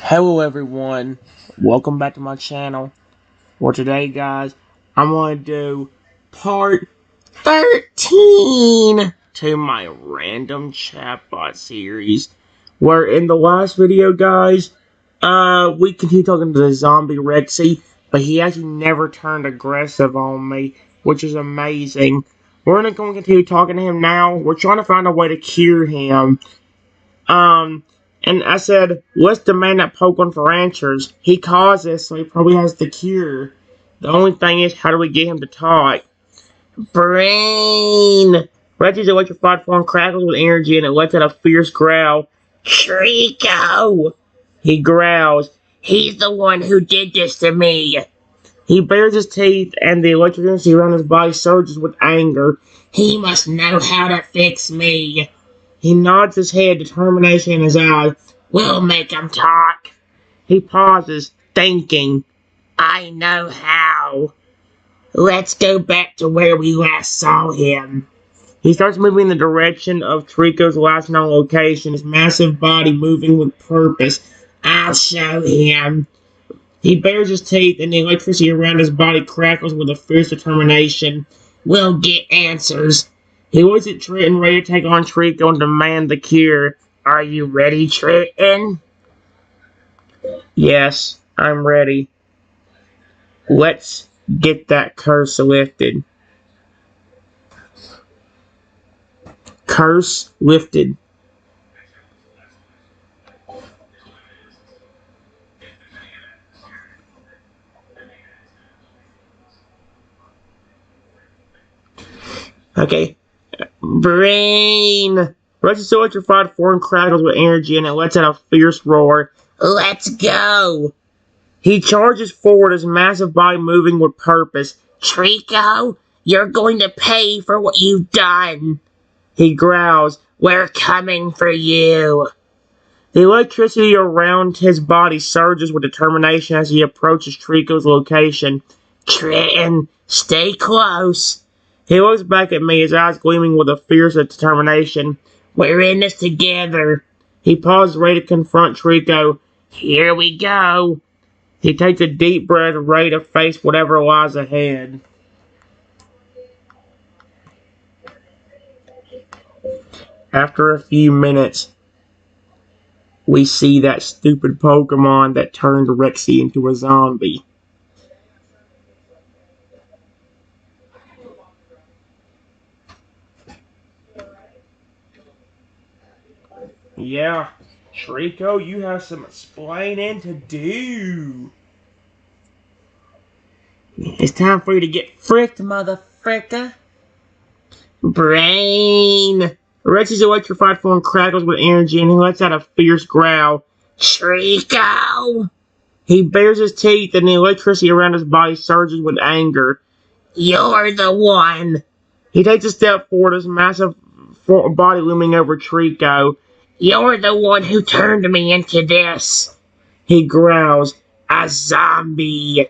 Hello everyone, welcome back to my channel. For today guys, I'm going to do part 13 to my random chatbot series. Where in the last video guys, we continued talking to the zombie Rexy, but he actually never turned aggressive on me, which is amazing. We're going to continue talking to him now. We're trying to find a way to cure him. And I said, let's demand that Pokemon for answers. He caused this, so he probably has the cure. The only thing is, how do we get him to talk? Brain! Reggie's electrified form crackles with energy and it lets out a fierce growl. Shrieco! He growls. He's the one who did this to me. He bares his teeth and the electric energy around his body surges with anger. He must know how to fix me. He nods his head, determination in his eyes. We'll make him talk. He pauses, thinking. I know how. Let's go back to where we last saw him. He starts moving in the direction of Trico's last known location, his massive body moving with purpose. I'll show him. He bares his teeth and the electricity around his body crackles with a fierce determination. We'll get answers. He looks at Trenton, ready to take on Trico and demand the cure. Are you ready, Trenton? Yes, I'm ready. Let's get that curse lifted. Curse lifted. Okay. Brain! Rexy's electrified form crackles with energy and it lets out a fierce roar. Let's go! He charges forward, his massive body moving with purpose. Trico, you're going to pay for what you've done. He growls. We're coming for you. The electricity around his body surges with determination as he approaches Trico's location. Trenton, stay close. He looks back at me, his eyes gleaming with a fierce determination. We're in this together. He pauses, ready to confront Trico. Here we go. He takes a deep breath, ready to face whatever lies ahead. After a few minutes, we see that stupid Pokemon that turned Rexy into a zombie. Yeah, Trico, you have some explaining to do. It's time for you to get fricked, motherfricker. Brain! Rexy's electrified form crackles with energy and he lets out a fierce growl. Trico! He bares his teeth and the electricity around his body surges with anger. You're the one! He takes a step forward, his massive body looming over Trico. You're the one who turned me into this. He growls. A zombie.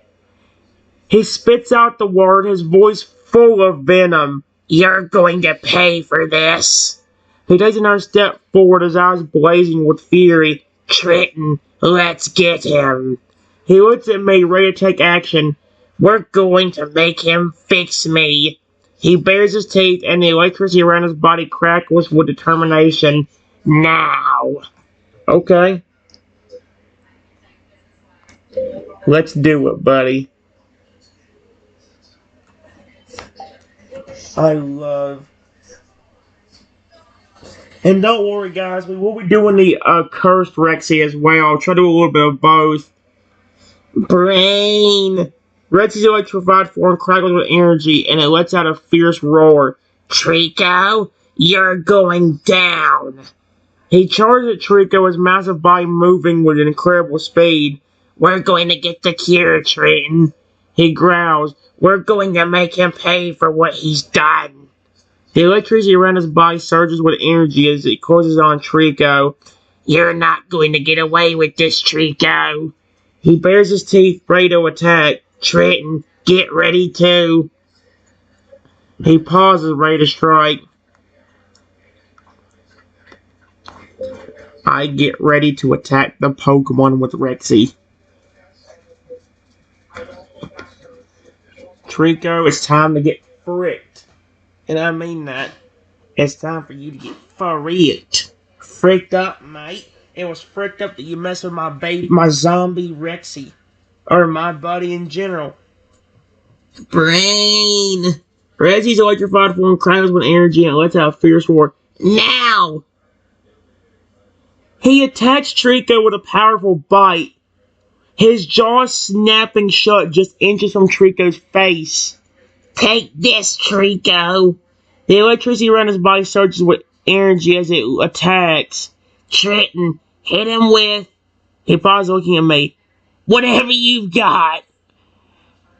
He spits out the word, his voice full of venom. You're going to pay for this. He takes another step forward, his eyes blazing with fury. Trenton, let's get him. He looks at me, ready to take action. We're going to make him fix me. He bares his teeth and the electricity around his body crackles with determination. Now. Okay. Let's do it, buddy. I love. And don't worry, guys. We will be doing the cursed Rexy as well. I'll try to do a little bit of both. Brain. Rexy's electrified form crackles with energy, and it lets out a fierce roar. Trico, you're going down. He charges at Trico, his massive body moving with incredible speed. We're going to get the cure, Trenton. He growls. We're going to make him pay for what he's done. The electricity around his body surges with energy as it closes on Trico. You're not going to get away with this, Trico. He bares his teeth, ready to attack. Trenton, get ready too. He pauses, ready to strike. I get ready to attack the Pokemon with Rexy. Trico, it's time to get fricked. And I mean that. It's time for you to get fricked. Fricked up, mate. It was fricked up that you messed with my baby, my zombie Rexy. Or my buddy in general. Brain! Rexy's electrified form crowns with energy and lets out a fierce roar. Now! He attacks Trico with a powerful bite. His jaw snapping shut just inches from Trico's face. Take this, Trico! The electricity around his body surges with energy as it attacks. Trenton, hit him with... He pauses looking at me. Whatever you've got!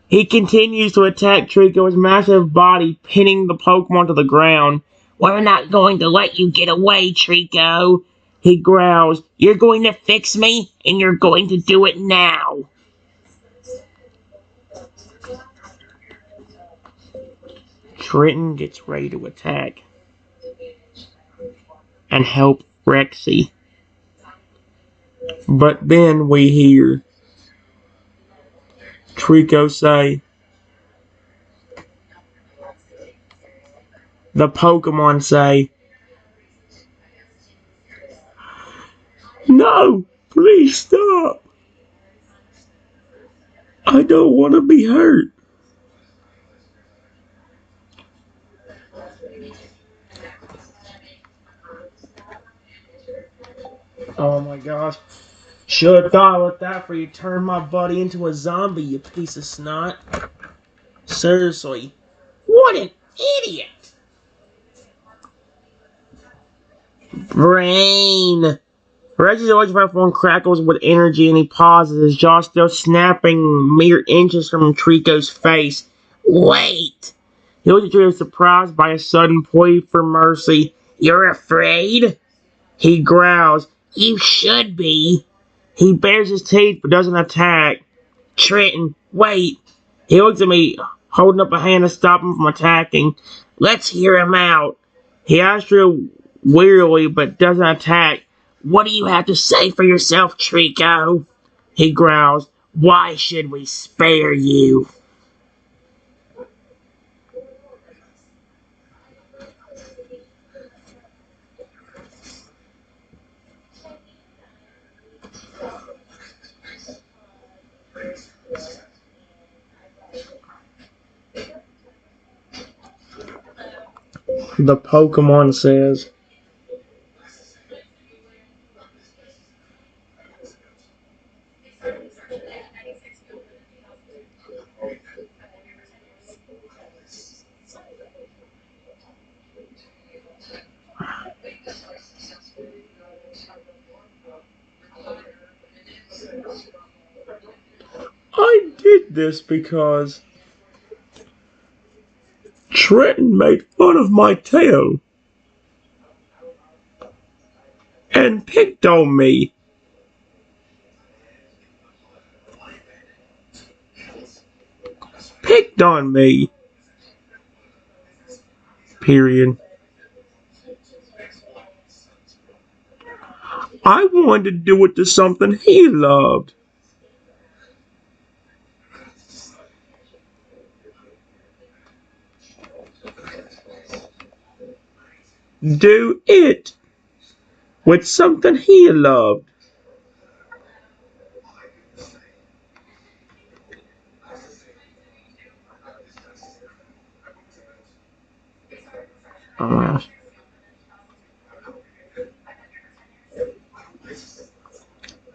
He continues to attack Trico's massive body, pinning the Pokemon to the ground. We're not going to let you get away, Trico. He growls. You're going to fix me, and you're going to do it now. Trenton gets ready to attack and help Rexy. But then we hear Trico say, the Pokemon say, no, please stop. I don't want to be hurt. Oh my gosh. Should have thought with that for you turn my buddy into a zombie, you piece of snot. Seriously. What an idiot! Brain! Reggie's electrified form crackles with energy and he pauses, his jaw still snapping mere inches from Trico's face. Wait! He looks at Trico surprised by a sudden plea for mercy. You're afraid? He growls. You should be. He bares his teeth but doesn't attack. Trenton, wait. He looks at me, holding up a hand to stop him from attacking. Let's hear him out. He asks you wearily but doesn't attack. What do you have to say for yourself, Trico? He growls. Why should we spare you? The Pokemon says, I did this because Trenton made fun of my tail and picked on me. Picked on me. Period. I wanted to do it to something he loved. Do it with something he loved. Almost.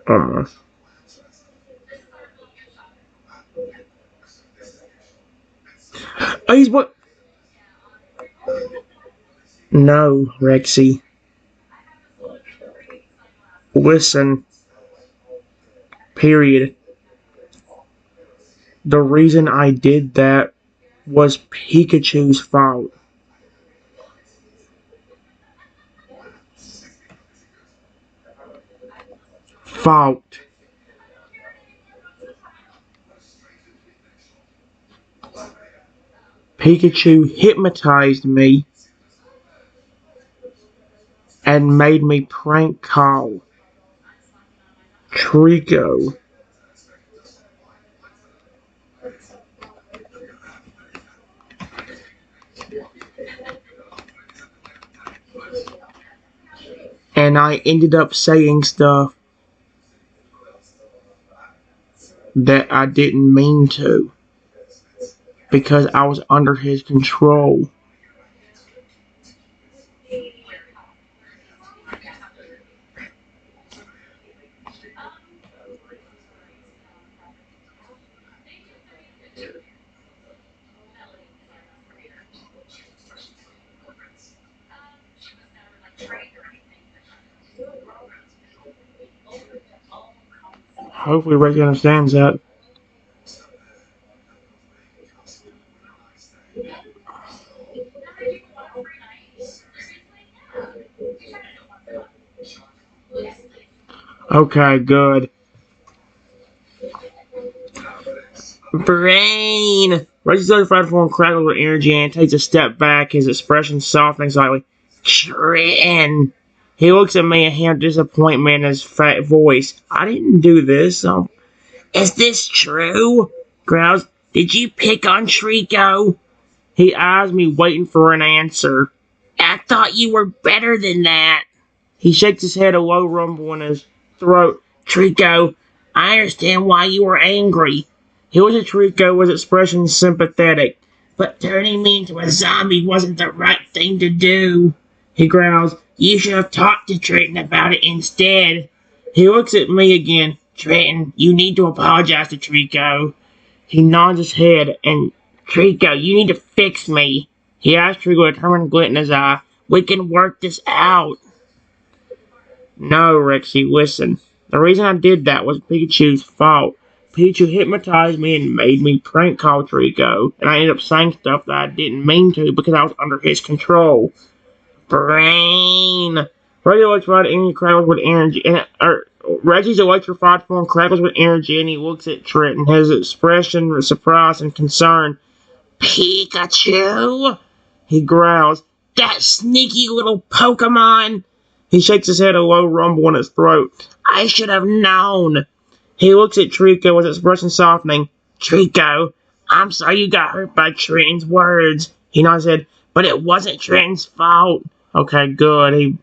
Almost. Oh, he's what? No, Rexy. Listen. Period. The reason I did that was Pikachu's fault. Fault. Pikachu hypnotized me and made me prank call Trico. And I ended up saying stuff that I didn't mean to because I was under his control. Hopefully Rexy understands that. Okay, good. Brain! Rexy's other form crackles with energy and takes a step back, his expression softening slightly. Trenton! He looks at me and has disappointment in his fat voice. I didn't do this. Is this true? Growls. Did you pick on Trico? He eyes me, waiting for an answer. I thought you were better than that. He shakes his head, a low rumble in his throat. Trico, I understand why you were angry. He was a Trico with expression sympathetic, but turning me into a zombie wasn't the right thing to do. He growls. You should have talked to Trenton about it instead. He looks at me again. Trenton, you need to apologize to Trico. He nods his head, and Trico, you need to fix me. He asks Trico with a determined glint in his eye. We can work this out. No, Rexy, listen. The reason I did that was Pikachu's fault. Pikachu hypnotized me and made me prank call Trico, and I ended up saying stuff that I didn't mean to because I was under his control. Brain! Reggie electrified energy crackles with energy, and Reggie's electrified form crackles with energy, and he looks at Trenton, his expression of surprise and concern. Pikachu! He growls. That sneaky little Pokemon! He shakes his head, a low rumble in his throat. I should have known. He looks at Trico with expression softening. Trico, I'm sorry you got hurt by Trenton's words. He nods his head, but it wasn't Trenton's fault. Okay, good.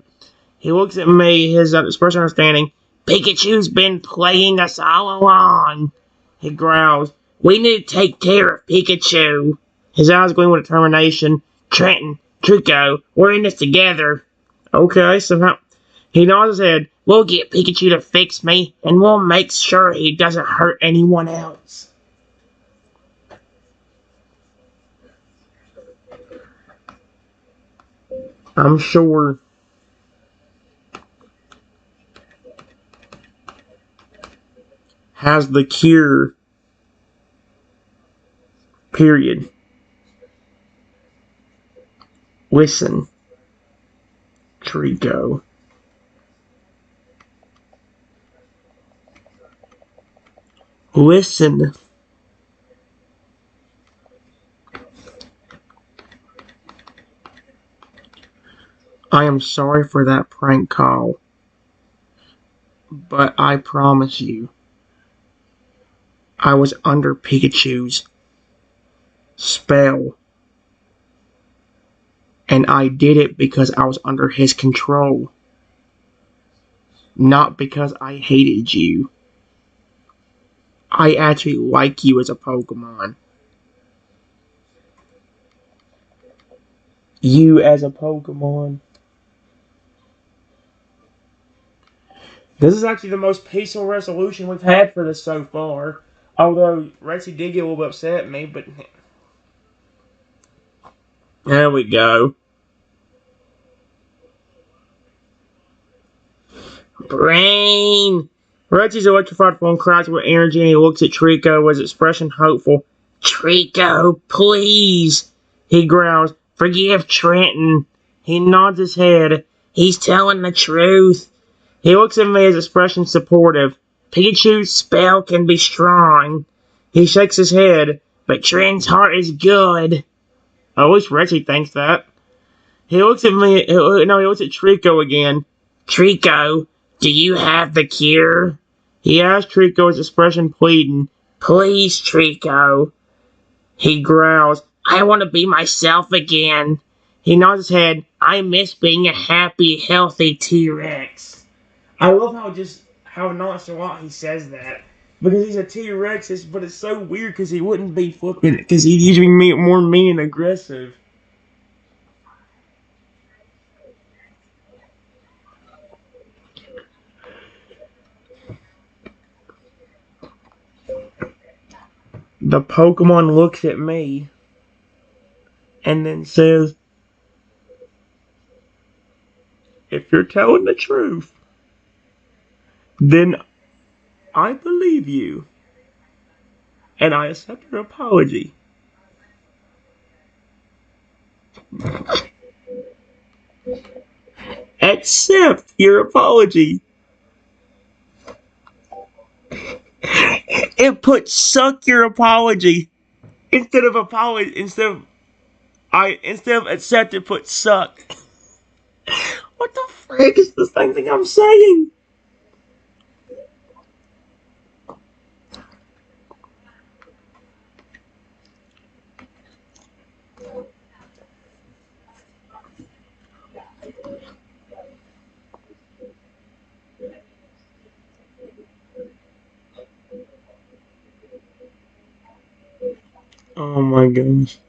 He looks at me, his expression understanding. Pikachu's been playing us all along. He growls. We need to take care of Pikachu. His eyes gleam with determination. Trenton, Trico, we're in this together. Okay, somehow. He nods his head. We'll get Pikachu to fix me, and we'll make sure he doesn't hurt anyone else. I'm sure. Has the cure. Period. Listen, Trico. Listen. I am sorry for that prank call, but I promise you, I was under Pikachu's spell, and I did it because I was under his control, not because I hated you. I actually like you as a Pokemon. You as a Pokemon. This is actually the most peaceful resolution we've had for this so far. Although Rexy did get a little bit upset at me, but there we go. Brain! Rexy's electrified form cracks with energy and he looks at Trico with his expression hopeful. Trico, please! He growls. Forgive Trenton. He nods his head. He's telling the truth. He looks at me, his expression supportive. Pikachu's spell can be strong. He shakes his head, but Trenton's heart is good. At least Rexy thinks that. He looks at me. No, he looks at Trico again. Trico, do you have the cure? He asks Trico, his expression pleading. Please, Trico. He growls. I want to be myself again. He nods his head. I miss being a happy, healthy T-Rex. I love how nonchalant he says that. Because he's a T-Rex, but it's so weird because he wouldn't be flipping it. Because he'd usually be more mean and aggressive. The Pokemon looks at me and then says, if you're telling the truth, then I believe you. And I accept your apology. Accept your apology. It put suck your apology instead of apology. Instead of accept, it put suck. What the frick is the same thing I'm saying? Oh my gosh.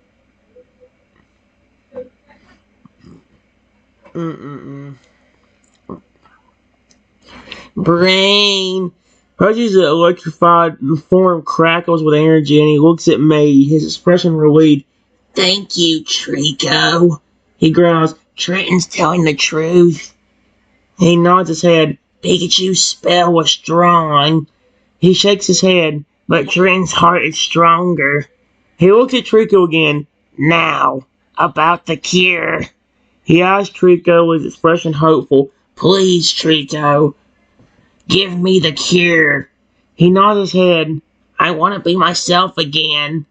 Mm-mm-mm. Brain. Pudgy's electrified form crackles with energy and he looks at me, his expression relieved. Thank you, Trico. He growls. Trenton's telling the truth. He nods his head. Pikachu's spell was strong. He shakes his head, but Trenton's heart is stronger. He looks at Trico again. Now, about the cure. He asks Trico with expression hopeful. Please, Trico, give me the cure. He nods his head. I want to be myself again.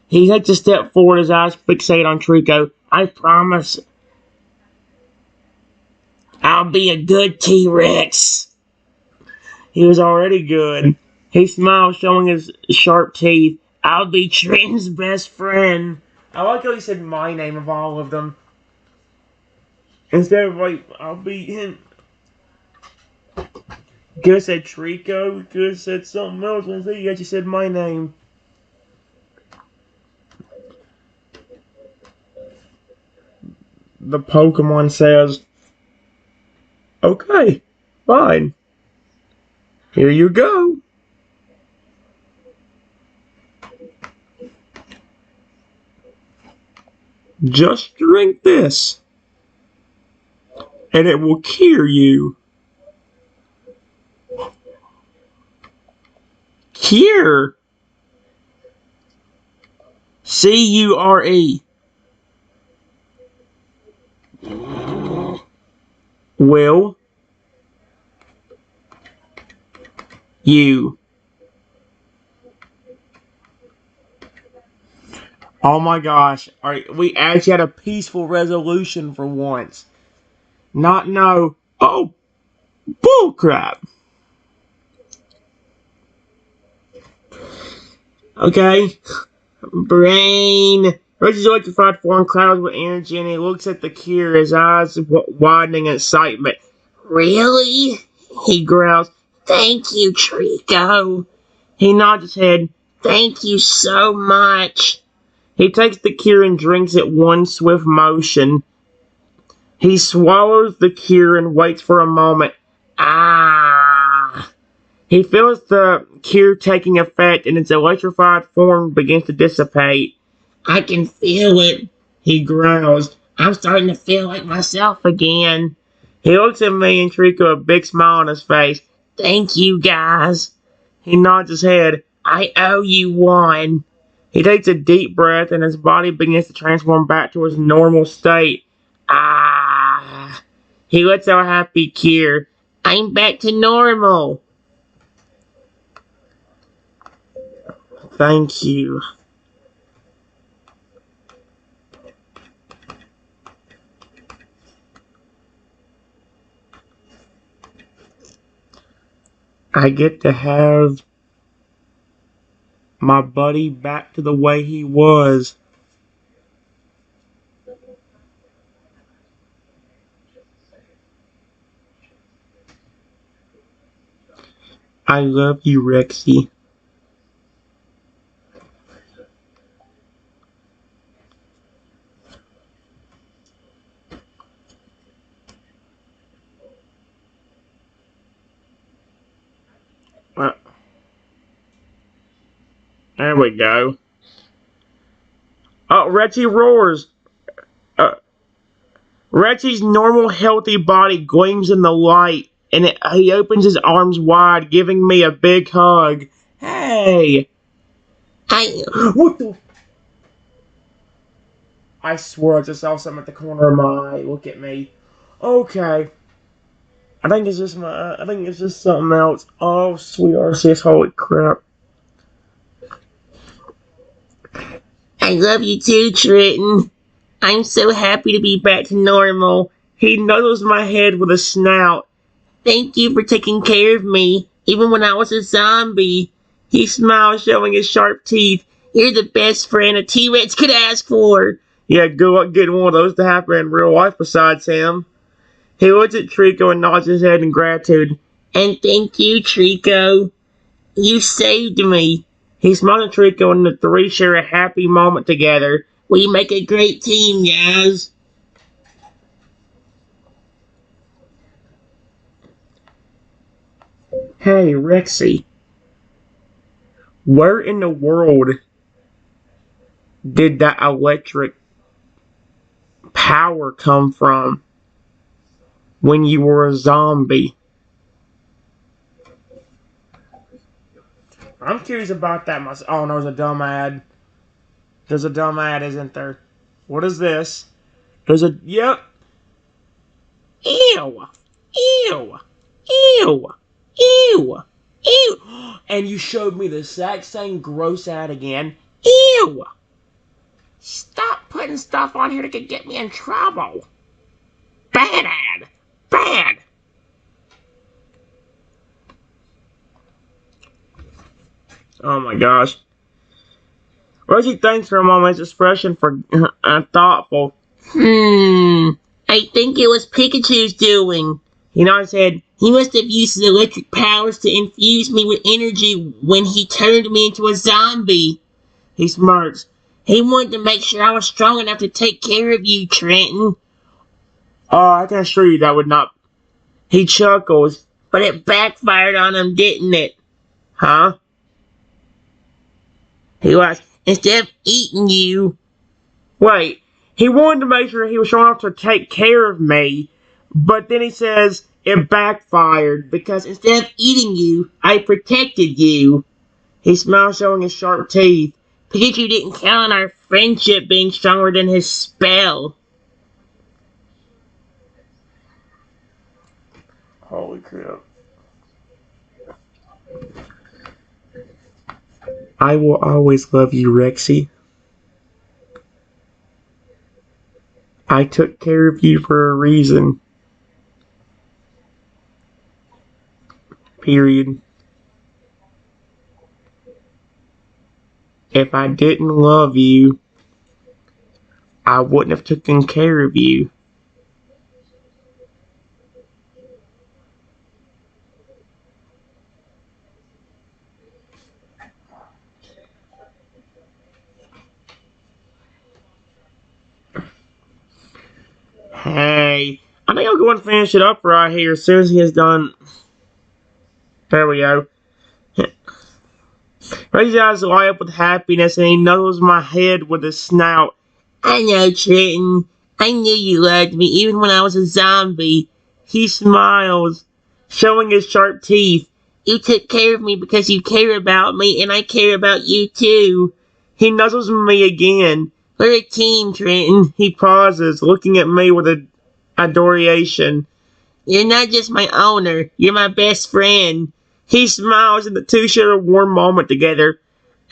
He takes a step forward, his eyes fixate on Trico. I promise I'll be a good T-Rex. He was already good. He smiles, showing his sharp teeth. I'll be Trenton's best friend. I like how he said my name of all of them. Instead of like, I'll be him. Could have said Trico. Could have said something else. Instead, you actually said my name. The Pokemon says, okay, fine. Here you go. Just drink this, and it will cure you. Cure. C-U-R-E. Will you? Oh my gosh. Alright, we actually had a peaceful resolution for once. Not no. Oh, bullcrap. Okay. Brain. Rexy's electrified form clouds with energy and he looks at the cure, his eyes widening in excitement. Really? He growls. Thank you, Trico. He nods his head. Thank you so much. He takes the cure and drinks it one swift motion. He swallows the cure and waits for a moment. Ah! He feels the cure taking effect and its electrified form begins to dissipate. I can feel it, he growls. I'm starting to feel like myself again. He looks at me and Trico, a big smile on his face. Thank you, guys. He nods his head. I owe you one. He takes a deep breath and his body begins to transform back to his normal state. Ah! He lets out a happy cure. I'm back to normal. Thank you. I get to have my buddy back to the way he was. I love you, Rexy. Uh, there we go. Oh, Rexy roars. Uh, Rexy's normal, healthy body gleams in the light, and he opens his arms wide, giving me a big hug. Hey! What the? I swear I just saw something at the corner of my eye. Look at me. Okay. I think it's just something else. Oh, sweet RCS, holy crap. I love you too, Trenton. I'm so happy to be back to normal. He nuzzles my head with a snout. Thank you for taking care of me, even when I was a zombie. He smiles, showing his sharp teeth. You're the best friend a T-Rex could ask for. Yeah, good luck getting one of those to happen in real life besides him. He looks at Trico and nods his head in gratitude. And thank you, Trico. You saved me. He smiles at Trico and the three share a happy moment together. We make a great team, guys. Hey, Rexy. Where in the world did that electric power come from when you were a zombie? I'm curious about that myself. Oh, no, there's a dumb ad. There's a dumb ad, isn't there? What is this? There's a... Yep. Ew. Ew. Ew. Ew. Ew. And you showed me the exact same gross ad again. Ew. Stop putting stuff on here that could get me in trouble. Bad ad. Bad. Oh my gosh. Rosie thanks for a moment's expression for thoughtful. I think it was Pikachu's doing. He nodded his head. He must have used his electric powers to infuse me with energy when he turned me into a zombie. He smirks. He wanted to make sure I was strong enough to take care of you, Trenton. Oh, I can assure you that would not. He chuckles. But it backfired on him, didn't it? Huh? He laughs. Instead of eating you. Wait. He wanted to make sure he was strong enough to take care of me. But then he says it backfired because instead of eating you, I protected you. He smiles, showing his sharp teeth. Pikachu didn't count on our friendship being stronger than his spell. Holy crap. I will always love you, Rexy. I took care of you for a reason. Period. If I didn't love you, I wouldn't have taken care of you. Hey, I think I'll go and finish it up right here as soon as he is done. There we go. Rexy's eyes light up with happiness and he nuzzles my head with his snout. I know, Trenton. I knew you loved me even when I was a zombie. He smiles, showing his sharp teeth. You took care of me because you care about me and I care about you too. He nuzzles me again. We're a team, Trenton. He pauses, looking at me with adoration. You're not just my owner, you're my best friend. He smiles and the two share a warm moment together.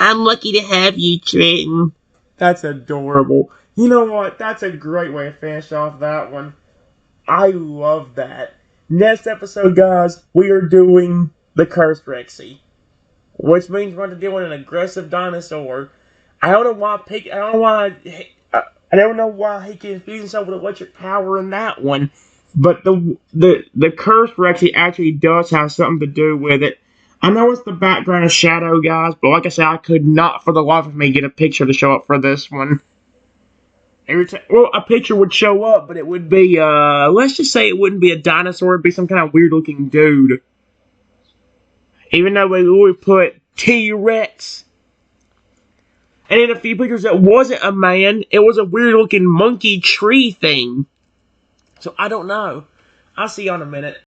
I'm lucky to have you, Trenton. That's adorable. You know what? That's a great way to finish off that one. I love that. Next episode, guys, we are doing the cursed Rexy, which means we're going to deal with an aggressive dinosaur. I don't know why I don't know why he confused himself with electric power in that one. But the cursed Rexy actually does have something to do with it. I know it's the background of shadow, guys, but like I said, I could not for the life of me get a picture to show up for this one. Every time, well, a picture would show up, but it would be, let's just say it wouldn't be a dinosaur, it'd be some kind of weird looking dude. Even though we would put T-Rex. And in a few pictures, it wasn't a man, it was a weird looking monkey tree thing. So I don't know. I'll see y'all in a minute.